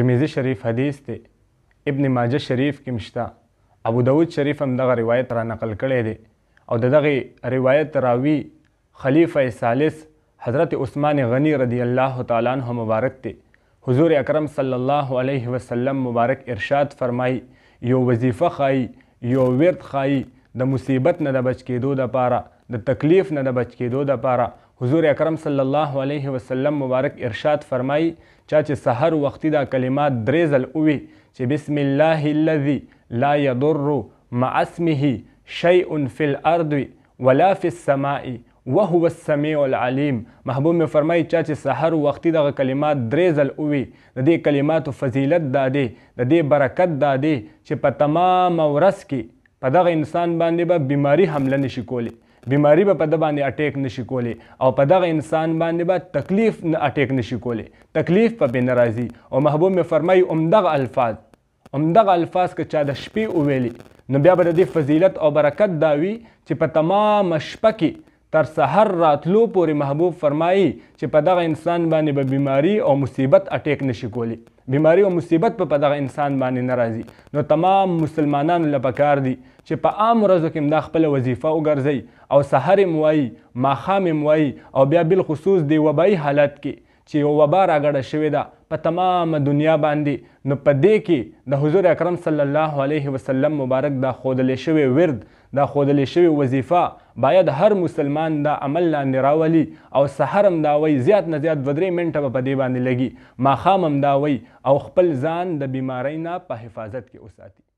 ترمذی شریف حدیث دی، ابن ماجه شریف کې مشته، ابو داود شریف هم دغه روایت را نقل کړی دی او د دغه روایت راوی خلیفه ثالث حضرت عثمان غنی رضی الله تعالی عنہ مبارک دی. حضور اکرم صلی الله علیه وسلم مبارک ارشاد فرمای یو وظیفه خای، یو ورد خای د مصیبت نه د بچ کېدو دپاره، د تکلیف نه د بچ کېدو دپاره. حضور اکرم صلی الله علیه وسلم مبارک ارشاد فرمای چا چې سحر وختي دا کلمات درې ځل ووي چې بسم الله الذي لا يضر مع اسمه شيء في الارض ولا في السماء وهو السميع العليم. محبوب می فرمای چا چې سحر وختي دغه کلمات درې ځل ووي، د دې کلماتو فضیلت دا دی، د دې برکت دا دی چې په تمام ورځ کې په دغه انسان باندې به بیماری حمله نشي کولی، بیماری به په ده باندې اټیک نشي کولی، او په دغه انسان باندې به تکلیف نه اټیک نشي کولی، تکلیف په بې نه راځي. او محبوب می فرمایي همدغه الفاظ که چا د شپې وویلي نو بیا به د دې فضیلت او برکت دا وي چې په تمامه شپه کې تر سحر راتلو پورې محبوب فرمایي چې په دغه انسان باندې به بیماری او مصیبت اټیک نشي کولی، بیماری او مصیبت په دغه انسان باندې نه راځي. نو تمام مسلمانانو له پکار دي چې په عام ورځو کې دا خپله وظیفه وګرځئ او سحر یې وایي، ماښام یې وایي، او بیا بالخصوص د وبایي حالت کې چې یو وبا راګډه شوې ده په تمامه دنیا باندې، نو په دې کې د حضور اکرم صلی الله علیه وسلم مبارک دا ښودلی شوی ورد، دا ښودلی شوی وظیفه باید هر مسلمان دا عمل لاندې راولي. او سحر هم دا وایي، زیات نه زیات 2-3 منټه به په دې باندې لګي، ماښام هم دا وایي، او خپل ځان د بیمارۍ نه په حفاظت کې وساتي.